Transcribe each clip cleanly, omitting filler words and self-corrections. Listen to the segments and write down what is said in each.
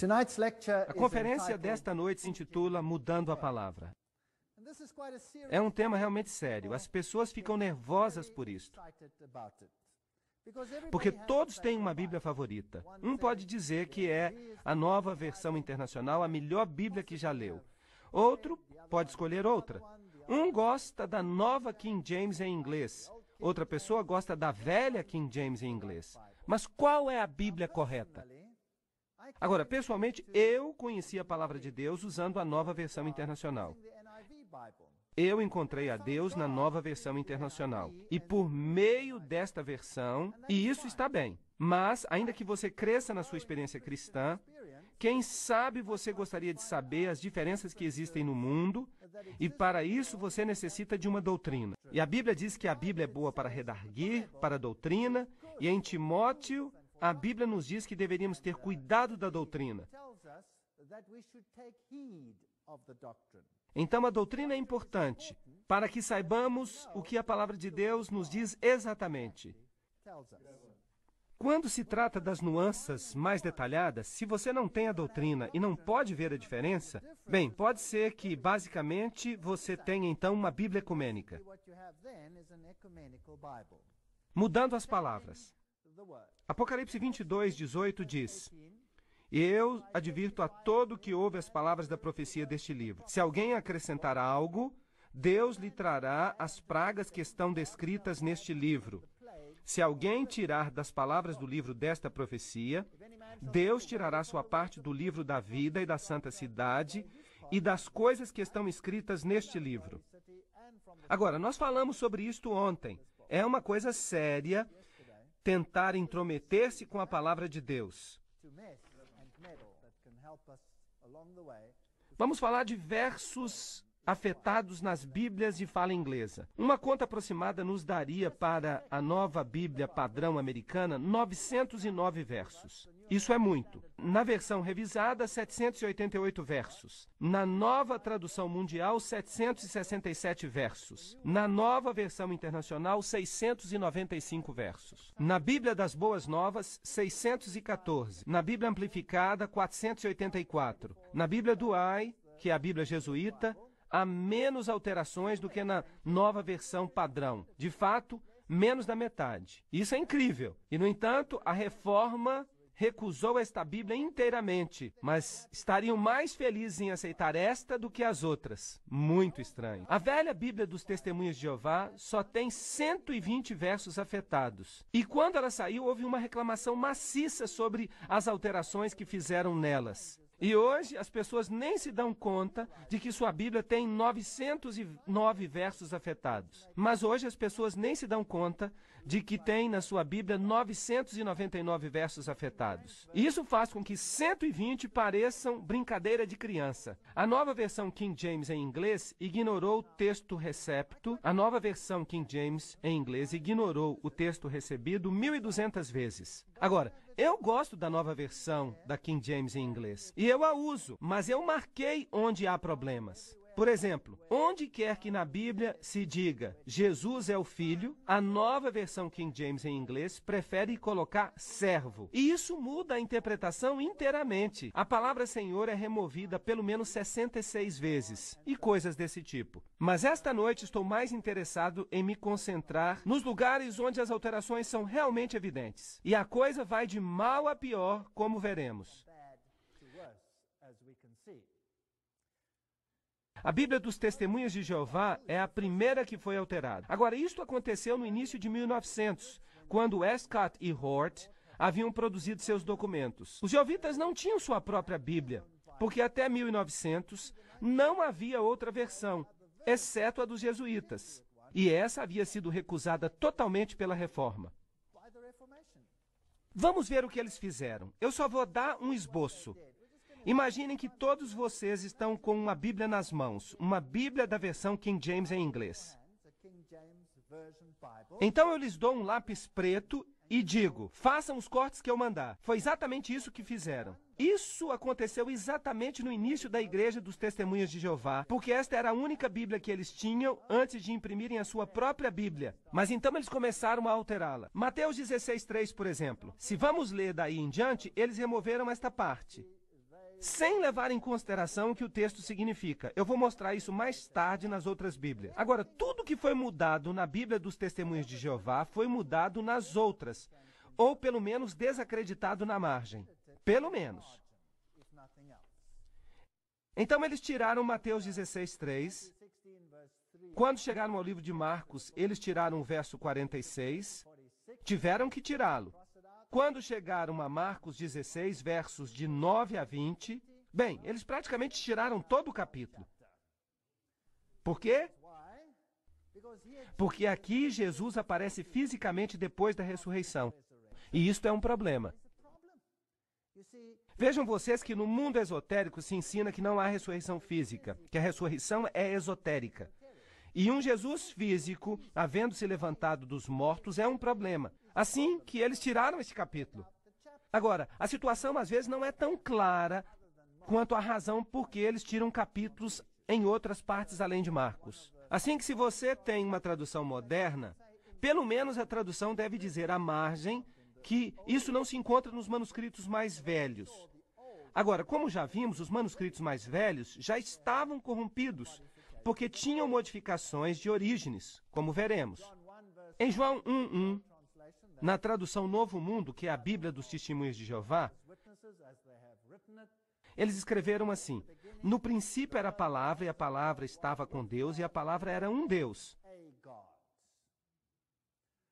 A conferência desta noite se intitula Mudando a Palavra. É um tema realmente sério. As pessoas ficam nervosas por isto. Porque todos têm uma Bíblia favorita. Um pode dizer que é a Nova Versão Internacional, a melhor Bíblia que já leu. Outro pode escolher outra. Um gosta da Nova King James em inglês. Outra pessoa gosta da velha King James em inglês. Mas qual é a Bíblia correta? Agora, pessoalmente, eu conheci a Palavra de Deus usando a Nova Versão Internacional. Eu encontrei a Deus na Nova Versão Internacional. E por meio desta versão, e isso está bem. Mas, ainda que você cresça na sua experiência cristã, quem sabe você gostaria de saber as diferenças que existem no mundo, e para isso você necessita de uma doutrina. E a Bíblia diz que a Bíblia é boa para redarguir, para a doutrina, e em Timóteo, a Bíblia nos diz que deveríamos ter cuidado da doutrina. Então, a doutrina é importante para que saibamos o que a Palavra de Deus nos diz exatamente. Quando se trata das nuances mais detalhadas, se você não tem a doutrina e não pode ver a diferença, bem, pode ser que, basicamente, você tenha, então, uma Bíblia ecumênica. Mudando as palavras. Apocalipse 22:18 diz: "E eu advirto a todo que ouve as palavras da profecia deste livro. Se alguém acrescentar algo, Deus lhe trará as pragas que estão descritas neste livro. Se alguém tirar das palavras do livro desta profecia, Deus tirará sua parte do livro da vida e da santa cidade e das coisas que estão escritas neste livro." Agora, nós falamos sobre isto ontem. É uma coisa séria tentar intrometer-se com a palavra de Deus. Vamos falar de versos afetados nas Bíblias de fala inglesa. Uma conta aproximada nos daria para a nova Bíblia padrão americana 909 versos. Isso é muito. Na versão revisada, 788 versos. Na nova tradução mundial, 767 versos. Na nova versão internacional, 695 versos. Na Bíblia das Boas Novas, 614. Na Bíblia amplificada, 484. Na Bíblia Douay, que é a Bíblia jesuíta, há menos alterações do que na nova versão padrão. De fato, menos da metade. Isso é incrível. E, no entanto, a Reforma recusou esta Bíblia inteiramente, mas estariam mais felizes em aceitar esta do que as outras. Muito estranho. A velha Bíblia dos Testemunhas de Jeová só tem 120 versos afetados. E quando ela saiu, houve uma reclamação maciça sobre as alterações que fizeram nelas. E hoje as pessoas nem se dão conta de que sua Bíblia tem 909 versos afetados. Mas hoje as pessoas nem se dão conta de que tem na sua Bíblia 999 versos afetados. E isso faz com que 120 pareçam brincadeira de criança. A nova versão King James em inglês ignorou o texto recepto. A nova versão King James em inglês ignorou o texto recebido 1.200 vezes. Agora, eu gosto da nova versão da King James em inglês. E eu a uso, mas eu marquei onde há problemas. Por exemplo, onde quer que na Bíblia se diga Jesus é o Filho, a nova versão King James em inglês prefere colocar servo. E isso muda a interpretação inteiramente. A palavra Senhor é removida pelo menos 66 vezes e coisas desse tipo. Mas esta noite estou mais interessado em me concentrar nos lugares onde as alterações são realmente evidentes. E a coisa vai de mal a pior, como veremos. A Bíblia dos Testemunhas de Jeová é a primeira que foi alterada. Agora, isto aconteceu no início de 1900, quando Westcott e Hort haviam produzido seus documentos. Os jeovitas não tinham sua própria Bíblia, porque até 1900 não havia outra versão, exceto a dos jesuítas. E essa havia sido recusada totalmente pela Reforma. Vamos ver o que eles fizeram. Eu só vou dar um esboço. Imaginem que todos vocês estão com uma Bíblia nas mãos, uma Bíblia da versão King James em inglês. Então eu lhes dou um lápis preto e digo, façam os cortes que eu mandar. Foi exatamente isso que fizeram. Isso aconteceu exatamente no início da Igreja dos Testemunhas de Jeová, porque esta era a única Bíblia que eles tinham antes de imprimirem a sua própria Bíblia. Mas então eles começaram a alterá-la. Mateus 16:3, por exemplo. Se vamos ler daí em diante, eles removeram esta parte. sem levar em consideração o que o texto significa. Eu vou mostrar isso mais tarde nas outras Bíblias. Agora, tudo que foi mudado na Bíblia dos Testemunhas de Jeová foi mudado nas outras, ou pelo menos desacreditado na margem. Pelo menos. Então eles tiraram Mateus 16:3. Quando chegaram ao livro de Marcos, eles tiraram o verso 46. Tiveram que tirá-lo. Quando chegaram a Marcos 16, versos de 9 a 20, bem, eles praticamente tiraram todo o capítulo. Por quê? Porque aqui Jesus aparece fisicamente depois da ressurreição. E isto é um problema. Vejam vocês que no mundo esotérico se ensina que não há ressurreição física, que a ressurreição é esotérica. E um Jesus físico, havendo se levantado dos mortos, é um problema. Assim que eles tiraram este capítulo. Agora, a situação às vezes não é tão clara quanto a razão por que eles tiram capítulos em outras partes além de Marcos. Assim que se você tem uma tradução moderna, pelo menos a tradução deve dizer à margem que isso não se encontra nos manuscritos mais velhos. Agora, como já vimos, os manuscritos mais velhos já estavam corrompidos, porque tinham modificações de Orígenes, como veremos. Em João 1:1, na tradução Novo Mundo, que é a Bíblia dos Testemunhos de Jeová, eles escreveram assim: no princípio era a palavra, e a palavra estava com Deus, e a palavra era um Deus.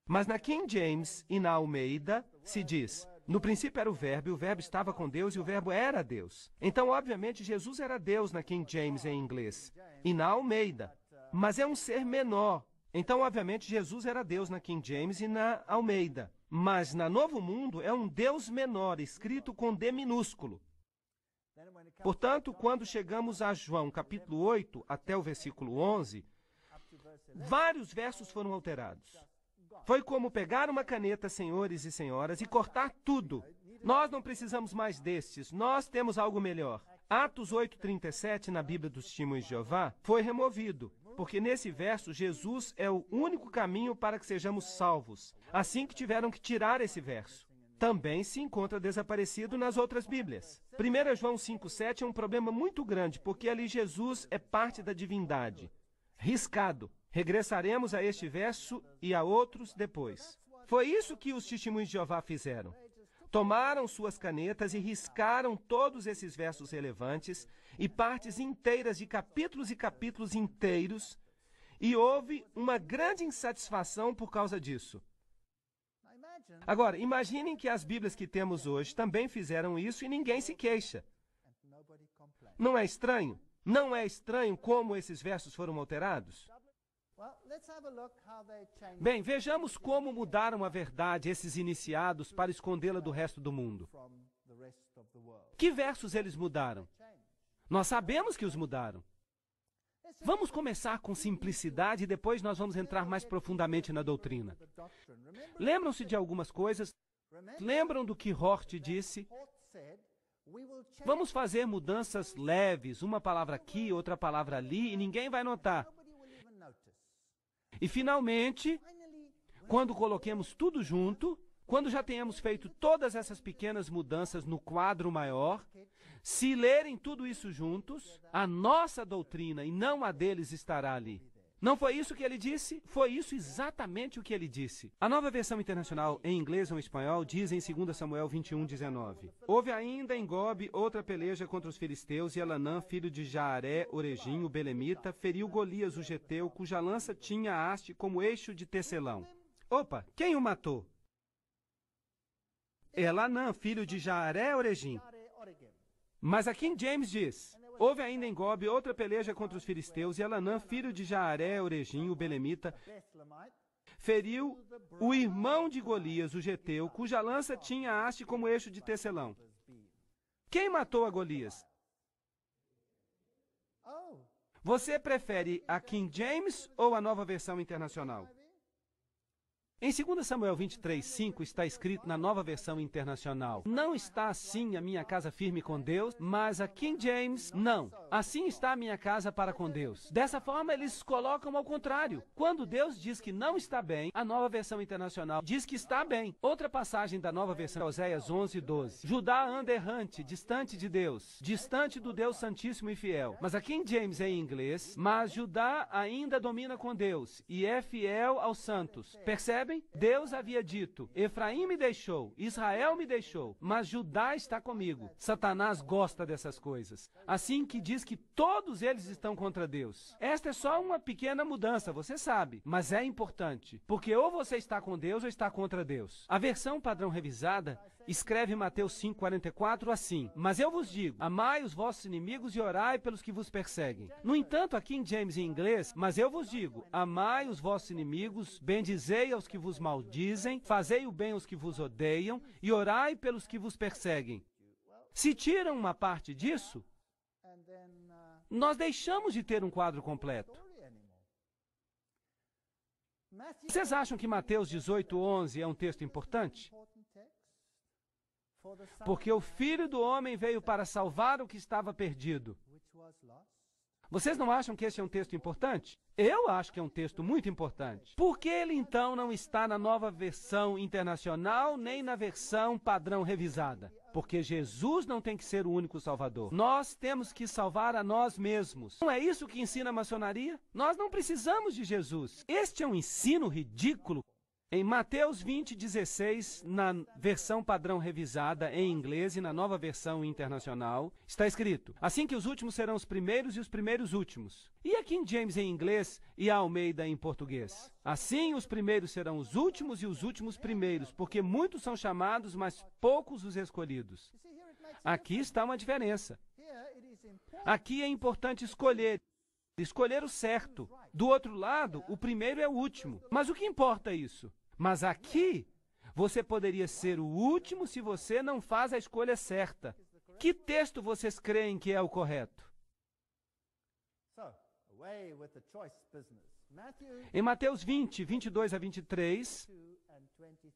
Mas na King James e na Almeida se diz: no princípio era o verbo, e o verbo estava com Deus, e o verbo era Deus. Então, obviamente, Jesus era Deus na King James em inglês, e na Almeida. Mas é um ser menor. Então, obviamente, Jesus era Deus na King James e na Almeida. Mas na Novo Mundo é um Deus menor, escrito com D minúsculo. Portanto, quando chegamos a João capítulo 8 até o versículo 11, vários versos foram alterados. Foi como pegar uma caneta, senhores e senhoras, e cortar tudo. Nós não precisamos mais destes, nós temos algo melhor. Atos 8:37, na Bíblia dos Testemunhos de Jeová, foi removido, porque nesse verso Jesus é o único caminho para que sejamos salvos. Assim que tiveram que tirar esse verso. Também se encontra desaparecido nas outras Bíblias. 1 João 5:7 é um problema muito grande, porque ali Jesus é parte da divindade. Riscado. Regressaremos a este verso e a outros depois. Foi isso que os Testemunhos de Jeová fizeram. Tomaram suas canetas e riscaram todos esses versos relevantes e partes inteiras de capítulos e capítulos inteiros, e houve uma grande insatisfação por causa disso. Agora, imaginem que as Bíblias que temos hoje também fizeram isso e ninguém se queixa. Não é estranho? Não é estranho como esses versos foram alterados? Bem, vejamos como mudaram a verdade esses iniciados para escondê-la do resto do mundo. Que versos eles mudaram? Nós sabemos que os mudaram. Vamos começar com simplicidade e depois nós vamos entrar mais profundamente na doutrina. Lembram-se de algumas coisas? Lembram do que Hort disse? Vamos fazer mudanças leves, uma palavra aqui, outra palavra ali, e ninguém vai notar. E finalmente, quando coloquemos tudo junto, quando já tenhamos feito todas essas pequenas mudanças no quadro maior, se lerem tudo isso juntos, a nossa doutrina e não a deles estará ali. Não foi isso que ele disse? Foi isso exatamente o que ele disse. A Nova Versão Internacional, em inglês ou em espanhol, diz em 2 Samuel 21:19. Houve ainda em Gobe outra peleja contra os filisteus, e Elanã, filho de Jaaré, Orejim, o belemita, feriu Golias, o geteu, cuja lança tinha haste como eixo de tecelão. Opa, quem o matou? Elanã, filho de Jaaré, Orejim. Mas a King James diz: houve ainda em Gobe outra peleja contra os filisteus, e Elanã, filho de Jaaré, Orejim, o belemita, feriu o irmão de Golias, o geteu, cuja lança tinha haste como eixo de tecelão. Quem matou a Golias? Você prefere a King James ou a Nova Versão Internacional? Em 2 Samuel 23:5 está escrito na Nova Versão Internacional: não está assim a minha casa firme com Deus, mas a King James, não. Assim está a minha casa para com Deus. Dessa forma, eles colocam ao contrário. Quando Deus diz que não está bem, a Nova Versão Internacional diz que está bem. Outra passagem da Nova Versão, Oséias 11:12. Judá anda errante, distante de Deus, distante do Deus Santíssimo e Fiel. Mas a King James é em inglês, mas Judá ainda domina com Deus e é fiel aos santos. Percebem? Deus havia dito, Efraim me deixou, Israel me deixou, mas Judá está comigo. Satanás gosta dessas coisas. Assim que diz que todos eles estão contra Deus. Esta é só uma pequena mudança, você sabe, mas é importante, porque ou você está com Deus ou está contra Deus. A versão padrão revisada escreve Mateus 5:44 assim: Mas eu vos digo, amai os vossos inimigos e orai pelos que vos perseguem. No entanto, aqui em James em inglês, mas eu vos digo, amai os vossos inimigos, bendizei aos que vos maldizem, fazei o bem aos que vos odeiam e orai pelos que vos perseguem. Se tiram uma parte disso, nós deixamos de ter um quadro completo. Vocês acham que Mateus 18:11 é um texto importante? Porque o Filho do Homem veio para salvar o que estava perdido. Vocês não acham que esse é um texto importante? Eu acho que é um texto muito importante. Por que ele então não está na Nova Versão Internacional nem na versão padrão revisada? Porque Jesus não tem que ser o único salvador. Nós temos que salvar a nós mesmos. Não é isso que ensina a maçonaria? Nós não precisamos de Jesus. Este é um ensino ridículo. Em Mateus 20:16, na versão padrão revisada em inglês e na Nova Versão Internacional, está escrito: Assim que os últimos serão os primeiros e os primeiros últimos. E aqui em James em inglês e a Almeida em português: Assim os primeiros serão os últimos e os últimos primeiros, porque muitos são chamados, mas poucos os escolhidos. Aqui está uma diferença. Aqui é importante escolher o certo. Do outro lado, o primeiro é o último. Mas o que importa isso? Mas aqui, você poderia ser o último se você não faz a escolha certa. Que texto vocês creem que é o correto? Em Mateus 20:22-23,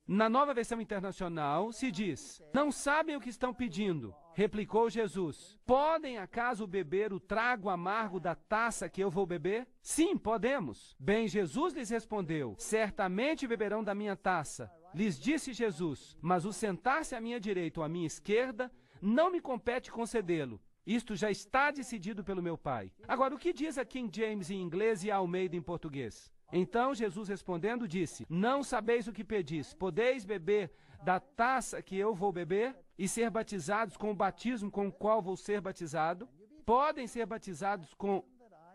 na Nova Versão Internacional, se diz: Não sabem o que estão pedindo, replicou Jesus. Podem acaso beber o trago amargo da taça que eu vou beber? Sim, podemos. Bem, Jesus lhes respondeu: Certamente beberão da minha taça. Lhes disse Jesus: Mas o sentar-se à minha direita ou à minha esquerda não me compete concedê-lo. Isto já está decidido pelo meu Pai. Agora, o que diz a King James em inglês e a Almeida em português? Então Jesus respondendo disse: Não sabeis o que pedis. Podeis beber da taça que eu vou beber e ser batizados com o batismo com o qual vou ser batizado? Podem ser batizados com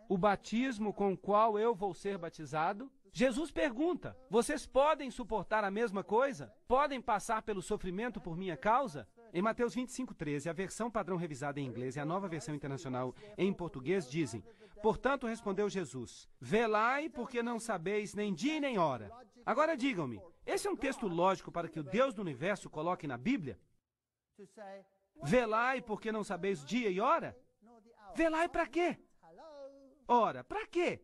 o batismo com o qual eu vou ser batizado? Jesus pergunta: Vocês podem suportar a mesma coisa? Podem passar pelo sofrimento por minha causa? Em Mateus 25:13, a versão padrão revisada em inglês e a Nova Versão Internacional em português dizem: Portanto, respondeu Jesus: Velai, porque não sabeis nem dia nem hora. Agora digam-me, esse é um texto lógico para que o Deus do universo coloque na Bíblia? Velai, porque não sabeis dia e hora? Velai para quê? Ora, para quê?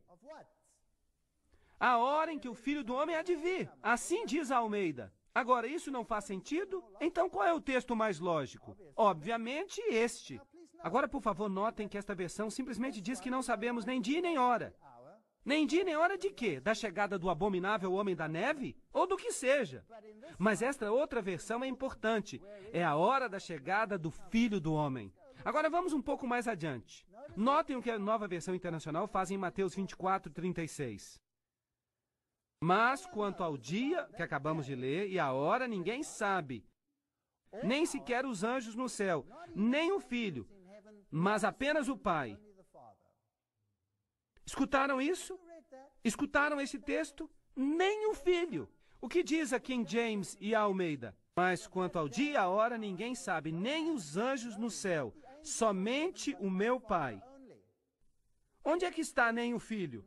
A hora em que o Filho do Homem há de vir. Assim diz a Almeida. Agora, isso não faz sentido? Então, qual é o texto mais lógico? Obviamente, este. Agora, por favor, notem que esta versão simplesmente diz que não sabemos nem dia nem hora. Nem dia nem hora de quê? Da chegada do abominável homem da neve? Ou do que seja. Mas esta outra versão é importante. É a hora da chegada do Filho do Homem. Agora, vamos um pouco mais adiante. Notem o que a Nova Versão Internacional faz em Mateus 24:36. Mas quanto ao dia que acabamos de ler e a hora, ninguém sabe, nem sequer os anjos no céu, nem o Filho, mas apenas o Pai. Escutaram isso? Escutaram esse texto? Nem o Filho. O que diz a King James e a Almeida? Mas quanto ao dia e a hora, ninguém sabe, nem os anjos no céu, somente o meu Pai. Onde é que está nem o Filho?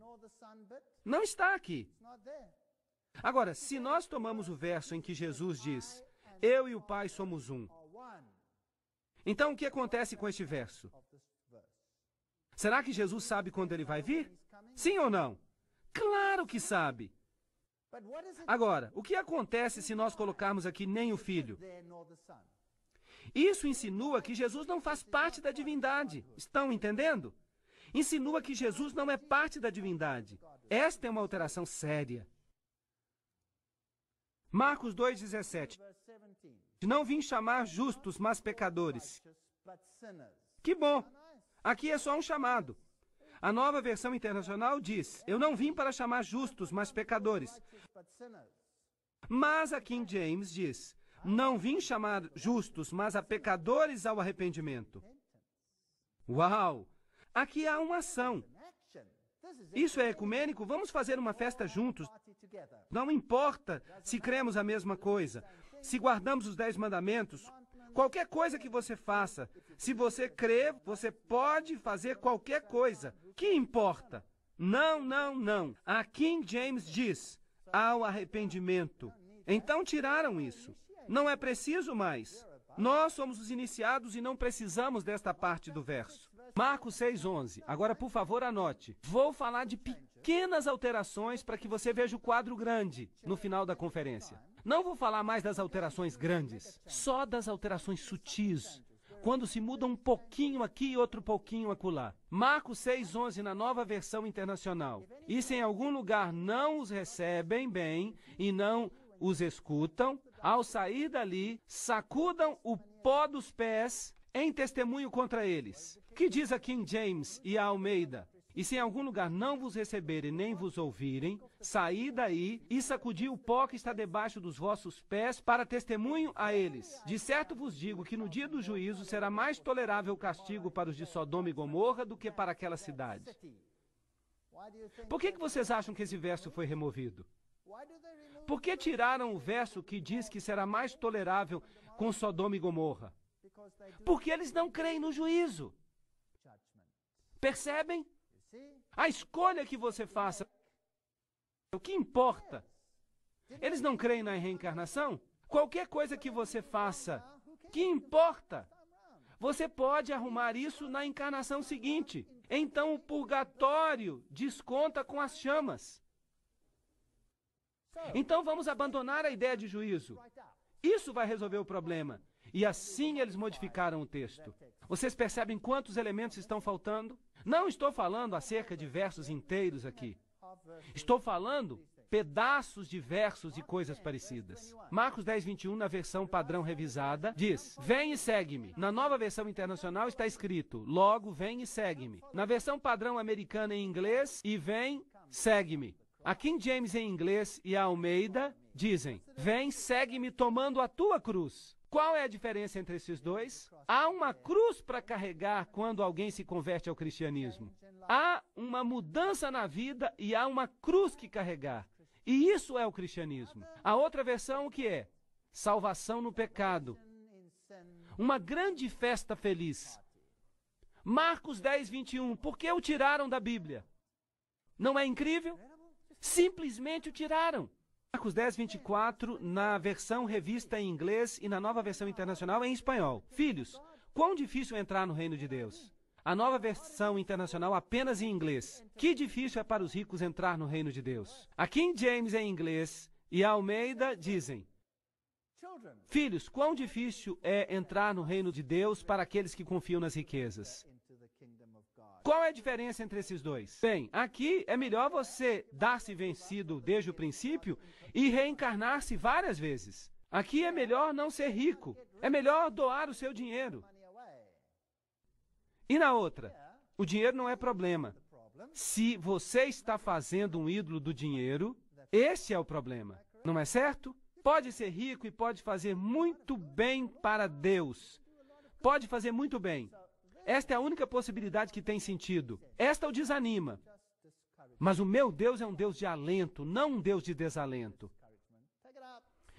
Não está aqui. Agora, se nós tomamos o verso em que Jesus diz: Eu e o Pai somos um, então o que acontece com este verso? Será que Jesus sabe quando ele vai vir? Sim ou não? Claro que sabe. Agora, o que acontece se nós colocarmos aqui nem o Filho? Isso insinua que Jesus não faz parte da divindade. Estão entendendo? Insinua que Jesus não é parte da divindade. Esta é uma alteração séria. Marcos 2,17. Não vim chamar justos, mas pecadores. Que bom! Aqui é só um chamado. A Nova Versão Internacional diz: eu não vim para chamar justos, mas pecadores. Mas a King James diz: não vim chamar justos, mas a pecadores ao arrependimento. Uau! Aqui há uma ação. Isso é ecumênico? Vamos fazer uma festa juntos. Não importa se cremos a mesma coisa, se guardamos os 10 mandamentos, qualquer coisa que você faça. Se você crê, você pode fazer qualquer coisa. Que importa? Não, não, não. A King James diz: ao arrependimento. Então tiraram isso. Não é preciso mais. Nós somos os iniciados e não precisamos desta parte do verso. Marcos 6,11. Agora, por favor, anote. Vou falar de pequenas alterações para que você veja o quadro grande no final da conferência. Não vou falar mais das alterações grandes, só das alterações sutis, quando se muda um pouquinho aqui e outro pouquinho acolá. Marcos 6,11 na Nova Versão Internacional. E se em algum lugar não os recebem bem e não os escutam, ao sair dali, sacudam o pó dos pés em testemunho contra eles. Que diz a King James e a Almeida? E se em algum lugar não vos receberem nem vos ouvirem, saí daí e sacudi o pó que está debaixo dos vossos pés para testemunho a eles. De certo vos digo que no dia do juízo será mais tolerável o castigo para os de Sodoma e Gomorra do que para aquela cidade. Por que vocês acham que esse verso foi removido? Por que tiraram o verso que diz que será mais tolerável com Sodoma e Gomorra? Porque eles não creem no juízo. Percebem? A escolha que você faça, o que importa? Eles não creem na reencarnação? Qualquer coisa que você faça, que importa? Você pode arrumar isso na encarnação seguinte. Então o purgatório desconta com as chamas. Então vamos abandonar a ideia de juízo. Isso vai resolver o problema. E assim eles modificaram o texto. Vocês percebem quantos elementos estão faltando? Não estou falando acerca de versos inteiros aqui. Estou falando pedaços de versos e coisas parecidas. Marcos 10:21, na versão padrão revisada, diz: vem e segue-me. Na Nova Versão Internacional está escrito: logo, vem e segue-me. Na versão padrão americana em inglês, e vem, segue-me. A King James em inglês e a Almeida dizem: vem, segue-me tomando a tua cruz. Qual é a diferença entre esses dois? Há uma cruz para carregar quando alguém se converte ao cristianismo. Há uma mudança na vida e há uma cruz que carregar. E isso é o cristianismo. A outra versão, o que é? Salvação no pecado. Uma grande festa feliz. Marcos 10:21. Por que o tiraram da Bíblia? Não é incrível? Simplesmente o tiraram. Marcos 10:24, na versão revista em inglês e na Nova Versão Internacional em espanhol. Filhos, quão difícil é entrar no reino de Deus? A Nova Versão Internacional apenas em inglês. Que difícil é para os ricos entrar no reino de Deus? A King James em inglês e a Almeida dizem: filhos, quão difícil é entrar no reino de Deus para aqueles que confiam nas riquezas? Qual é a diferença entre esses dois? Bem, aqui é melhor você dar-se vencido desde o princípio e reencarnar-se várias vezes. Aqui é melhor não ser rico. É melhor doar o seu dinheiro. E na outra, o dinheiro não é problema. Se você está fazendo um ídolo do dinheiro, esse é o problema. Não é certo? Pode ser rico e pode fazer muito bem para Deus. Pode fazer muito bem. Esta é a única possibilidade que tem sentido. Esta o desanima. Mas o meu Deus é um Deus de alento, não um Deus de desalento.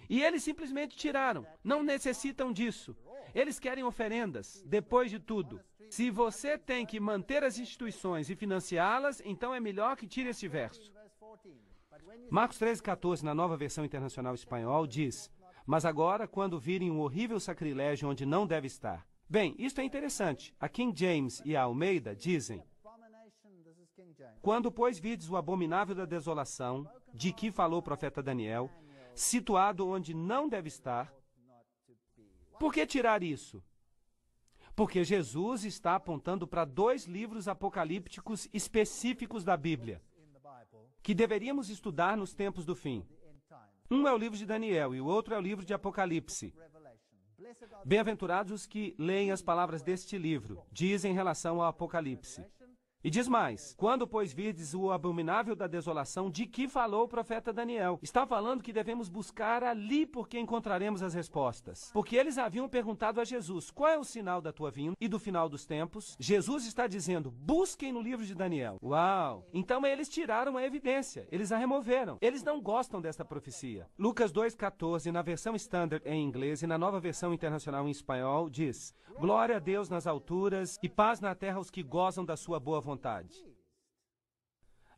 E eles simplesmente tiraram. Não necessitam disso. Eles querem oferendas, depois de tudo. Se você tem que manter as instituições e financiá-las, então é melhor que tire esse verso. Marcos 13:14, na Nova Versão Internacional Espanhol, diz: mas agora, quando virem um horrível sacrilégio onde não deve estar. Bem, isto é interessante. A King James e a Almeida dizem: quando, pois, vides o abominável da desolação, de que falou o profeta Daniel, situado onde não deve estar, por que tirar isso? Porque Jesus está apontando para 2 livros apocalípticos específicos da Bíblia, que deveríamos estudar nos tempos do fim. Um é o livro de Daniel e o outro é o livro de Apocalipse. Bem-aventurados os que leem as palavras deste livro, diz em relação ao Apocalipse. E diz mais: quando, pois, virdes o abominável da desolação, de que falou o profeta Daniel? Está falando que devemos buscar ali porque encontraremos as respostas. Porque eles haviam perguntado a Jesus: qual é o sinal da tua vinda e do final dos tempos? Jesus está dizendo: busquem no livro de Daniel. Uau! Então eles tiraram a evidência, eles a removeram. Eles não gostam desta profecia. Lucas 2,14, na versão Standard em inglês e na nova versão internacional em espanhol, diz: glória a Deus nas alturas e paz na terra aos que gozam da sua boa vontade.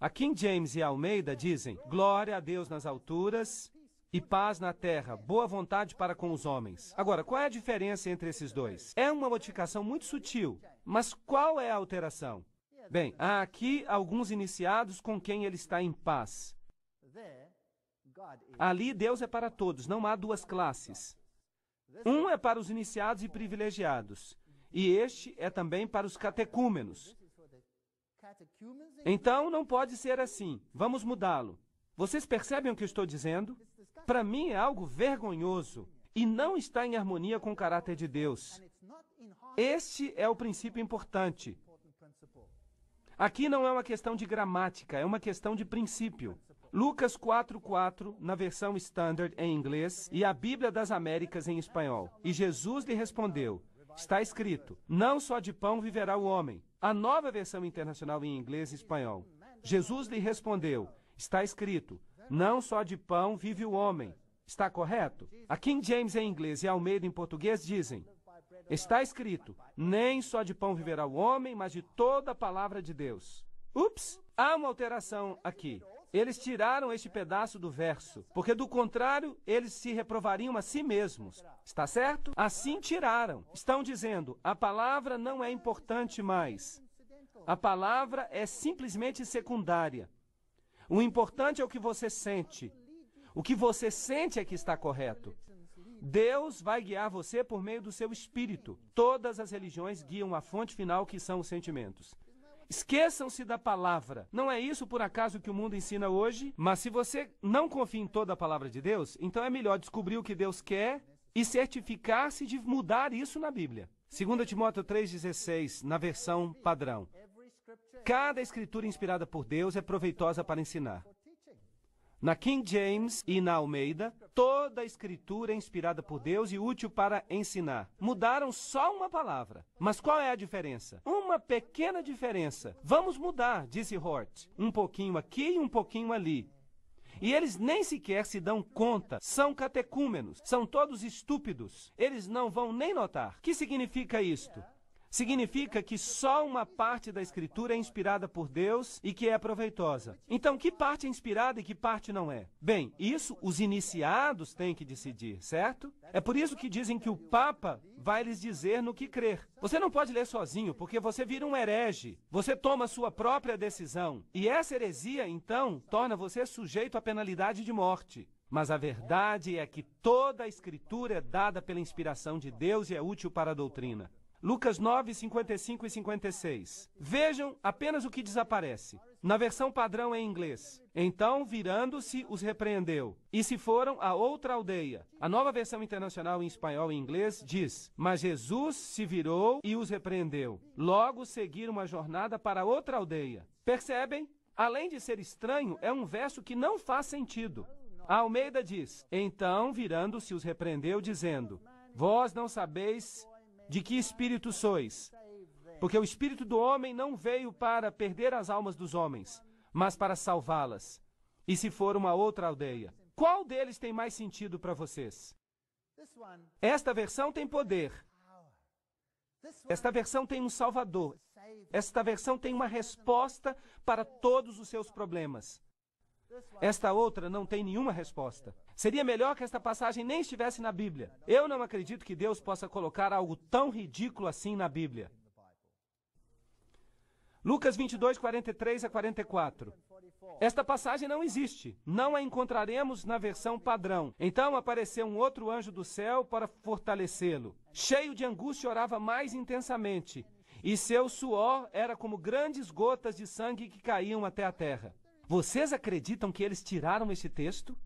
A King James e a Almeida dizem: glória a Deus nas alturas e paz na terra, boa vontade para com os homens. Agora, qual é a diferença entre esses dois? É uma modificação muito sutil, mas qual é a alteração? Bem, há aqui alguns iniciados com quem ele está em paz. Ali Deus é para todos, não há 2 classes. Um é para os iniciados e privilegiados, e este é também para os catecúmenos. Então, não pode ser assim. Vamos mudá-lo. Vocês percebem o que eu estou dizendo? Para mim é algo vergonhoso e não está em harmonia com o caráter de Deus. Este é o princípio importante. Aqui não é uma questão de gramática, é uma questão de princípio. Lucas 4,4, na versão Standard em inglês, e a Bíblia das Américas em espanhol. E Jesus lhe respondeu: está escrito, não só de pão viverá o homem. A nova versão internacional em inglês e espanhol. Jesus lhe respondeu: está escrito, não só de pão vive o homem. Está correto? A King James em inglês e a Almeida em português dizem: está escrito, nem só de pão viverá o homem, mas de toda a palavra de Deus. Ups! Há uma alteração aqui. Eles tiraram este pedaço do verso, porque do contrário, eles se reprovariam a si mesmos. Está certo? Assim tiraram. Estão dizendo, a palavra não é importante mais. A palavra é simplesmente secundária. O importante é o que você sente. O que você sente é que está correto. Deus vai guiar você por meio do seu espírito. Todas as religiões guiam a fonte final, que são os sentimentos. Esqueçam-se da palavra. Não é isso, por acaso, que o mundo ensina hoje? Mas se você não confia em toda a palavra de Deus, então é melhor descobrir o que Deus quer e certificar-se de mudar isso na Bíblia. 2 Timóteo 3,16, na versão padrão. Cada escritura inspirada por Deus é proveitosa para ensinar. Na King James e na Almeida, toda a escritura é inspirada por Deus e útil para ensinar. Mudaram só uma palavra. Mas qual é a diferença? Uma pequena diferença. Vamos mudar, disse Hort. Um pouquinho aqui e um pouquinho ali. E eles nem sequer se dão conta. São catecúmenos. São todos estúpidos. Eles não vão nem notar. O que significa isto? Significa que só uma parte da Escritura é inspirada por Deus e que é proveitosa. Então, que parte é inspirada e que parte não é? Bem, isso os iniciados têm que decidir, certo? É por isso que dizem que o Papa vai lhes dizer no que crer. Você não pode ler sozinho, porque você vira um herege. Você toma sua própria decisão. E essa heresia, então, torna você sujeito à penalidade de morte. Mas a verdade é que toda a Escritura é dada pela inspiração de Deus e é útil para a doutrina. Lucas 9, 55 e 56. Vejam apenas o que desaparece. Na versão padrão em inglês. Então, virando-se, os repreendeu. E se foram a outra aldeia. A nova versão internacional em espanhol e inglês diz: mas Jesus se virou e os repreendeu. Logo seguiram uma jornada para outra aldeia. Percebem? Além de ser estranho, é um verso que não faz sentido. A Almeida diz: então, virando-se, os repreendeu, dizendo: vós não sabeis de que espírito sois? Porque o espírito do homem não veio para perder as almas dos homens, mas para salvá-las. E se for uma outra aldeia? Qual deles tem mais sentido para vocês? Esta versão tem poder. Esta versão tem um salvador. Esta versão tem uma resposta para todos os seus problemas. Esta outra não tem nenhuma resposta. Seria melhor que esta passagem nem estivesse na Bíblia. Eu não acredito que Deus possa colocar algo tão ridículo assim na Bíblia. Lucas 22, 43 a 44. Esta passagem não existe. Não a encontraremos na versão padrão. Então apareceu um outro anjo do céu para fortalecê-lo. Cheio de angústia, orava mais intensamente, e seu suor era como grandes gotas de sangue que caíam até a terra. Vocês acreditam que eles tiraram esse texto?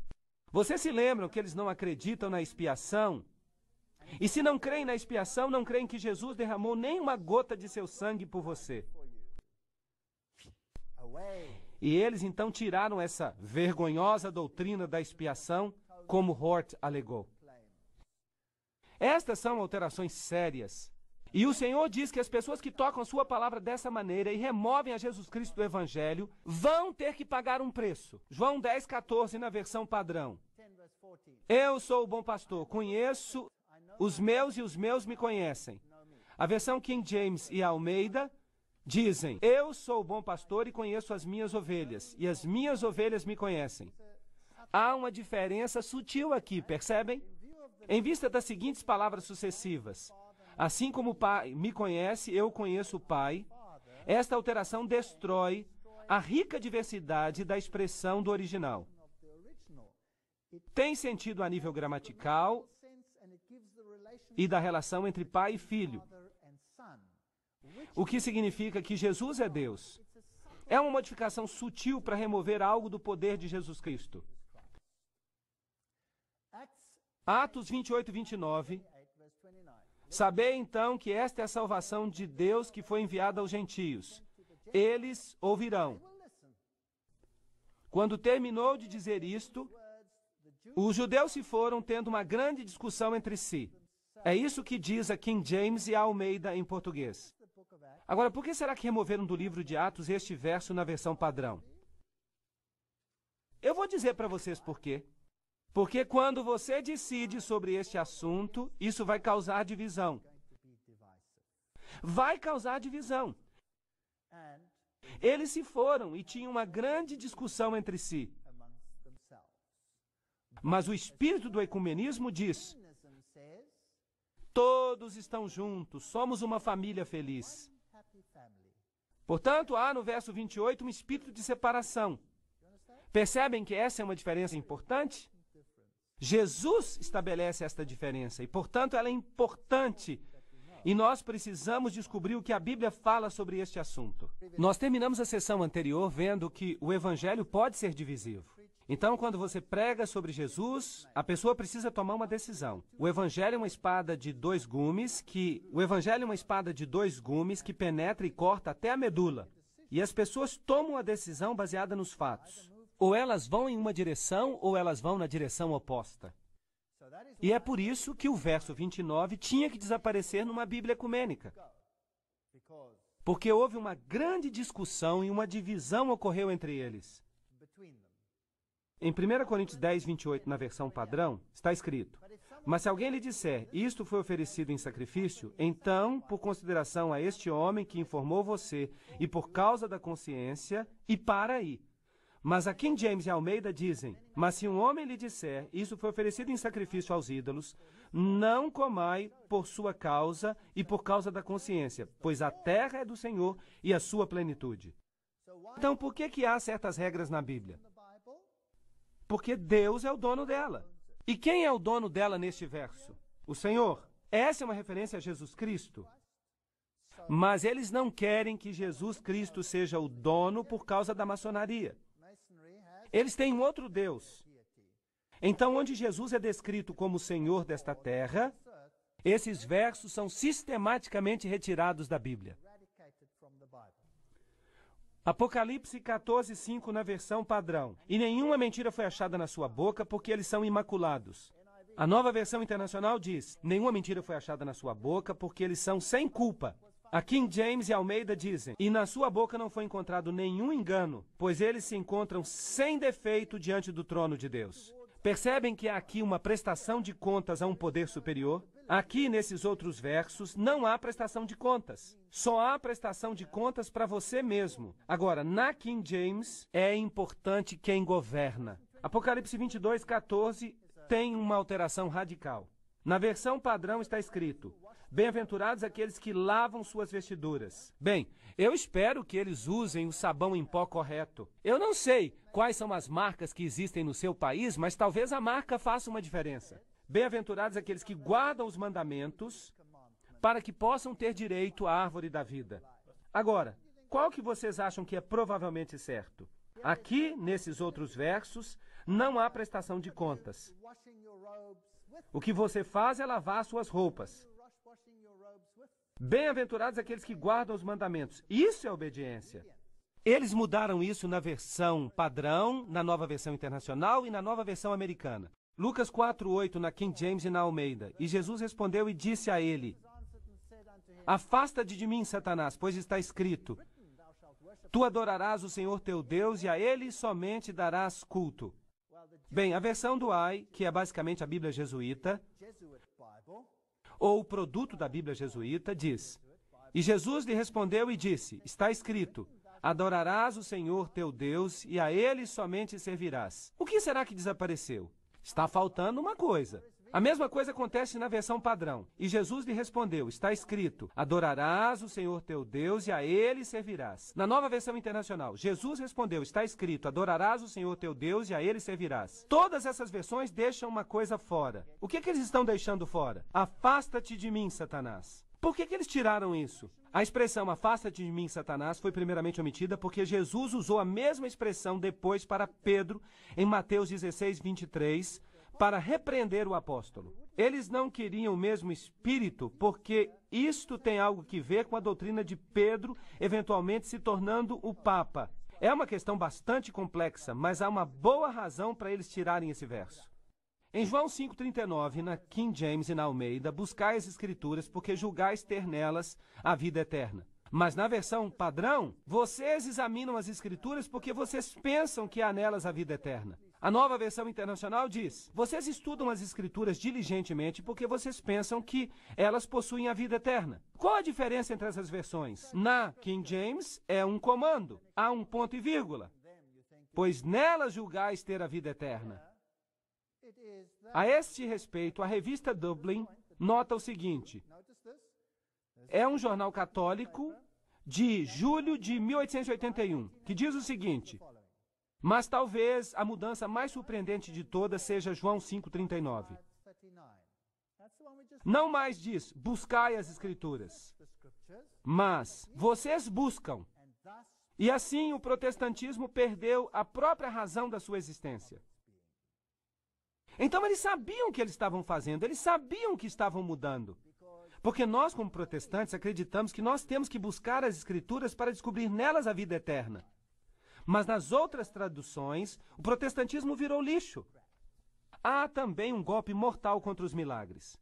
Vocês se lembram que eles não acreditam na expiação? E se não creem na expiação, não creem que Jesus derramou nem uma gota de seu sangue por você. E eles então tiraram essa vergonhosa doutrina da expiação, como Hort alegou. Estas são alterações sérias. E o Senhor diz que as pessoas que tocam a sua palavra dessa maneira e removem a Jesus Cristo do Evangelho vão ter que pagar um preço. João 10,14 na versão padrão. Eu sou o bom pastor, conheço os meus e os meus me conhecem. A versão King James e Almeida dizem, eu sou o bom pastor e conheço as minhas ovelhas, e as minhas ovelhas me conhecem. Há uma diferença sutil aqui, percebem? Em vista das seguintes palavras sucessivas, assim como o Pai me conhece, eu conheço o Pai, esta alteração destrói a rica diversidade da expressão do original. Tem sentido a nível gramatical e da relação entre pai e filho, o que significa que Jesus é Deus. É uma modificação sutil para remover algo do poder de Jesus Cristo. Atos 28, 29. Sabei então que esta é a salvação de Deus que foi enviada aos gentios. Eles ouvirão. Quando terminou de dizer isto, os judeus se foram tendo uma grande discussão entre si. É isso que diz a King James e a Almeida em português. Agora, por que será que removeram do livro de Atos este verso na versão padrão? Eu vou dizer para vocês por quê. Porque quando você decide sobre este assunto, isso vai causar divisão. Vai causar divisão. Eles se foram e tinham uma grande discussão entre si. Mas o espírito do ecumenismo diz, todos estão juntos, somos uma família feliz. Portanto, há no verso 28 um espírito de separação. Percebem que essa é uma diferença importante? Jesus estabelece esta diferença e, portanto, ela é importante. E nós precisamos descobrir o que a Bíblia fala sobre este assunto. Nós terminamos a sessão anterior vendo que o Evangelho pode ser divisivo. Então, quando você prega sobre Jesus, a pessoa precisa tomar uma decisão. O Evangelho é uma espada de dois gumes que penetra e corta até a medula. E as pessoas tomam a decisão baseada nos fatos. Ou elas vão em uma direção, ou elas vão na direção oposta. E é por isso que o verso 29 tinha que desaparecer numa Bíblia ecumênica. Porque houve uma grande discussão e uma divisão ocorreu entre eles. Em 1 Coríntios 10, 28, na versão padrão, está escrito, mas se alguém lhe disser, isto foi oferecido em sacrifício, então, por consideração a este homem que informou você, e por causa da consciência, e para aí. Mas a King James e Almeida dizem, mas se um homem lhe disser, isso foi oferecido em sacrifício aos ídolos, não comai por sua causa e por causa da consciência, pois a terra é do Senhor e a sua plenitude. Então, por que há certas regras na Bíblia? Porque Deus é o dono dela. E quem é o dono dela neste verso? O Senhor. Essa é uma referência a Jesus Cristo. Mas eles não querem que Jesus Cristo seja o dono por causa da maçonaria. Eles têm um outro Deus. Então, onde Jesus é descrito como o Senhor desta terra, esses versos são sistematicamente retirados da Bíblia. Apocalipse 14, 5 na versão padrão. E nenhuma mentira foi achada na sua boca, porque eles são imaculados. A Nova Versão Internacional diz, nenhuma mentira foi achada na sua boca, porque eles são sem culpa. A King James e Almeida dizem, e na sua boca não foi encontrado nenhum engano, pois eles se encontram sem defeito diante do trono de Deus. Percebem que há aqui uma prestação de contas a um poder superior? Aqui, nesses outros versos, não há prestação de contas. Só há prestação de contas para você mesmo. Agora, na King James, é importante quem governa. Apocalipse 22, 14 tem uma alteração radical. Na versão padrão está escrito, Bem-aventurados aqueles que lavam suas vestiduras. Bem, eu espero que eles usem o sabão em pó correto. Eu não sei quais são as marcas que existem no seu país, mas talvez a marca faça uma diferença. Bem-aventurados aqueles que guardam os mandamentos para que possam ter direito à árvore da vida. Agora, qual que vocês acham que é provavelmente certo? Aqui, nesses outros versos, não há prestação de contas. O que você faz é lavar suas roupas. Bem-aventurados aqueles que guardam os mandamentos. Isso é obediência. Eles mudaram isso na versão padrão, na nova versão internacional e na nova versão americana. Lucas 4:8 na King James e na Almeida. E Jesus respondeu e disse a ele: Afasta-te de mim, Satanás, pois está escrito: Tu adorarás o Senhor teu Deus e a Ele somente darás culto. Bem, a versão do AI, que é basicamente a Bíblia jesuíta, ou o produto da Bíblia jesuíta, diz: E Jesus lhe respondeu e disse: Está escrito: Adorarás o Senhor teu Deus e a Ele somente servirás. O que será que desapareceu? Está faltando uma coisa. A mesma coisa acontece na versão padrão. E Jesus lhe respondeu: Está escrito: Adorarás o Senhor teu Deus e a Ele servirás. Na nova versão internacional, Jesus respondeu: Está escrito: Adorarás o Senhor teu Deus e a Ele servirás. Todas essas versões deixam uma coisa fora. O que eles estão deixando fora? Afasta-te de mim, Satanás. Por que eles tiraram isso? A expressão afasta-te de mim, Satanás, foi primeiramente omitida porque Jesus usou a mesma expressão depois para Pedro, em Mateus 16:23, para repreender o apóstolo. Eles não queriam o mesmo espírito, porque isto tem algo que ver com a doutrina de Pedro, eventualmente se tornando o Papa. É uma questão bastante complexa, mas há uma boa razão para eles tirarem esse verso. Em João 5,39, na King James e na Almeida, buscai as Escrituras, porque julgais ter nelas a vida eterna. Mas na versão padrão, vocês examinam as Escrituras porque vocês pensam que há nelas a vida eterna. A nova versão internacional diz: vocês estudam as Escrituras diligentemente porque vocês pensam que elas possuem a vida eterna. Qual a diferença entre essas versões? Na King James é um comando, há um ponto e vírgula. Pois nelas julgais ter a vida eterna. A este respeito, a revista Dublin nota o seguinte: é um jornal católico de julho de 1881, que diz o seguinte: mas talvez a mudança mais surpreendente de todas seja João 5,39. Não mais diz, buscai as Escrituras, mas vocês buscam. E assim o protestantismo perdeu a própria razão da sua existência. Então eles sabiam o que eles estavam fazendo, eles sabiam que estavam mudando. Porque nós, como protestantes, acreditamos que nós temos que buscar as Escrituras para descobrir nelas a vida eterna. Mas nas outras traduções, o protestantismo virou lixo. Há também um golpe mortal contra os milagres.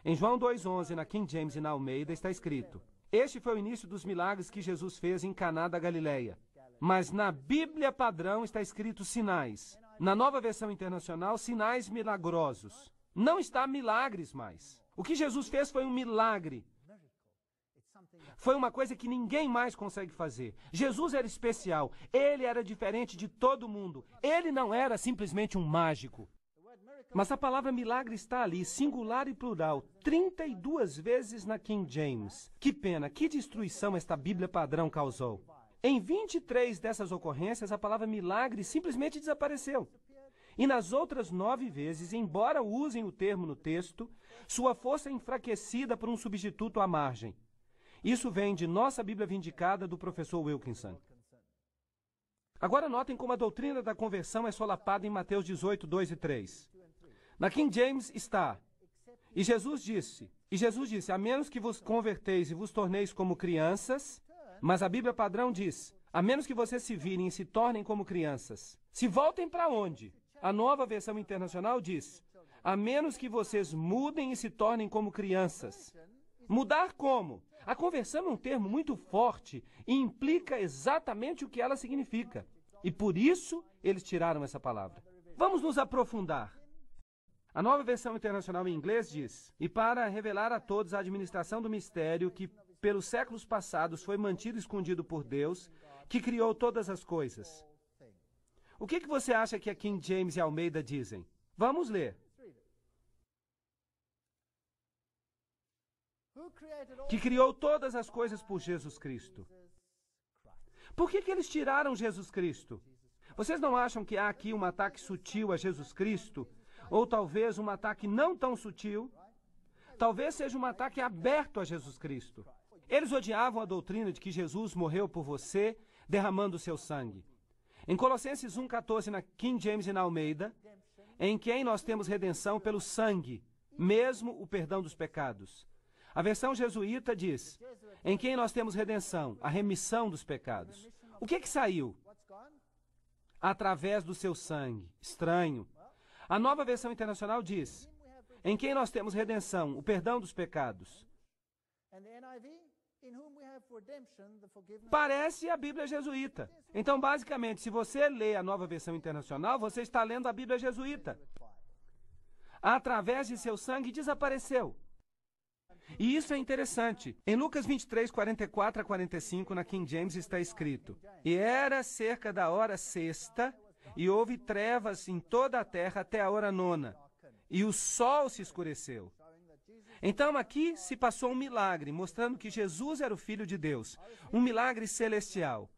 Em João 2,11, na King James e na Almeida, está escrito: Este foi o início dos milagres que Jesus fez em Caná da Galileia. Mas na Bíblia padrão está escrito sinais. Na nova versão internacional, sinais milagrosos. Não está milagres mais. O que Jesus fez foi um milagre. Foi uma coisa que ninguém mais consegue fazer. Jesus era especial. Ele era diferente de todo mundo. Ele não era simplesmente um mágico. Mas a palavra milagre está ali, singular e plural, 32 vezes na King James. Que pena, que destruição esta Bíblia padrão causou. Em 23 dessas ocorrências, a palavra milagre simplesmente desapareceu. E nas outras 9 vezes, embora usem o termo no texto, sua força é enfraquecida por um substituto à margem. Isso vem de Nossa Bíblia Vindicada, do professor Wilkinson. Agora notem como a doutrina da conversão é solapada em Mateus 18, 2 e 3. Na King James está: E Jesus disse, a menos que vos converteis e vos torneis como crianças, mas a Bíblia padrão diz, a menos que vocês se virem e se tornem como crianças. Se voltem para onde? A nova versão internacional diz, a menos que vocês mudem e se tornem como crianças. Mudar como? A conversão é um termo muito forte e implica exatamente o que ela significa. E por isso eles tiraram essa palavra. Vamos nos aprofundar. A nova versão internacional em inglês diz: E para revelar a todos a administração do mistério que pelos séculos passados foi mantido escondido por Deus, que criou todas as coisas. O que você acha que a King James e Almeida dizem? Vamos ler. que criou todas as coisas por Jesus Cristo. Por que eles tiraram Jesus Cristo? Vocês não acham que há aqui um ataque sutil a Jesus Cristo? Ou talvez um ataque não tão sutil? Talvez seja um ataque aberto a Jesus Cristo. Eles odiavam a doutrina de que Jesus morreu por você, derramando o seu sangue. Em Colossenses 1,14, na King James e na Almeida, em quem nós temos redenção pelo sangue, mesmo o perdão dos pecados. A versão jesuíta diz, em quem nós temos redenção, a remissão dos pecados. O que saiu? Através do seu sangue. Estranho. A nova versão internacional diz, em quem nós temos redenção, o perdão dos pecados. Parece a Bíblia jesuíta. Então, basicamente, se você lê a nova versão internacional, você está lendo a Bíblia jesuíta. Através de seu sangue desapareceu. E isso é interessante. Em Lucas 23, 44 a 45, na King James, está escrito, e era cerca da hora sexta, e houve trevas em toda a terra até a hora nona, e o sol se escureceu. Então aqui se passou um milagre, mostrando que Jesus era o Filho de Deus, um milagre celestial.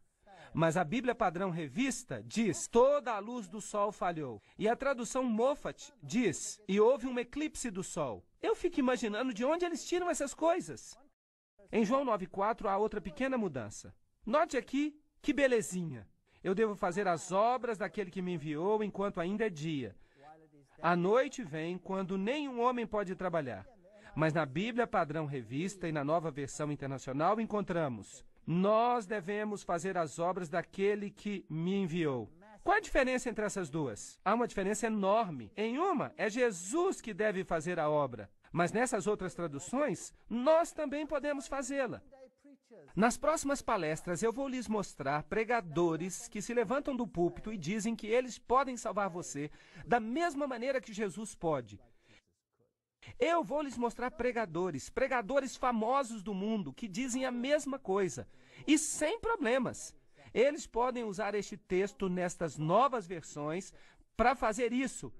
Mas a Bíblia Padrão Revista diz, toda a luz do sol falhou. E a tradução Moffat diz, e houve um eclipse do sol. Eu fico imaginando de onde eles tiram essas coisas. Em João 9,4 há outra pequena mudança. Note aqui, que belezinha. Eu devo fazer as obras daquele que me enviou enquanto ainda é dia. A noite vem quando nenhum homem pode trabalhar. Mas na Bíblia Padrão Revista e na Nova Versão Internacional encontramos, nós devemos fazer as obras daquele que me enviou. Qual a diferença entre essas duas? Há uma diferença enorme. Em uma, é Jesus que deve fazer a obra. Mas nessas outras traduções, nós também podemos fazê-la. Nas próximas palestras, eu vou lhes mostrar pregadores que se levantam do púlpito e dizem que eles podem salvar você da mesma maneira que Jesus pode. Eu vou lhes mostrar pregadores famosos do mundo que dizem a mesma coisa, e sem problemas. Eles podem usar este texto nestas novas versões para fazer isso,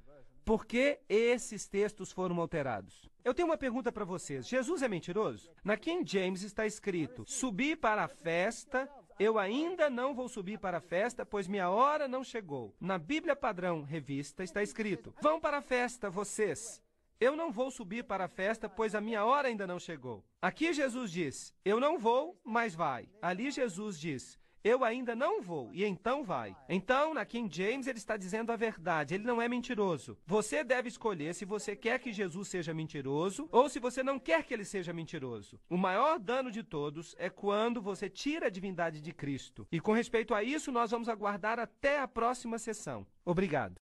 porque esses textos foram alterados. Eu tenho uma pergunta para vocês. Jesus é mentiroso? Na King James está escrito, subi para a festa, eu ainda não vou subir para a festa, pois minha hora não chegou. Na Bíblia Padrão Revista está escrito, vão para a festa vocês. Eu não vou subir para a festa, pois a minha hora ainda não chegou. Aqui Jesus diz, eu não vou, mas vai. Ali Jesus diz, eu ainda não vou, e então vai. Então, na King James, ele está dizendo a verdade, ele não é mentiroso. Você deve escolher se você quer que Jesus seja mentiroso, ou se você não quer que ele seja mentiroso. O maior dano de todos é quando você tira a divindade de Cristo. E com respeito a isso, nós vamos aguardar até a próxima sessão. Obrigado.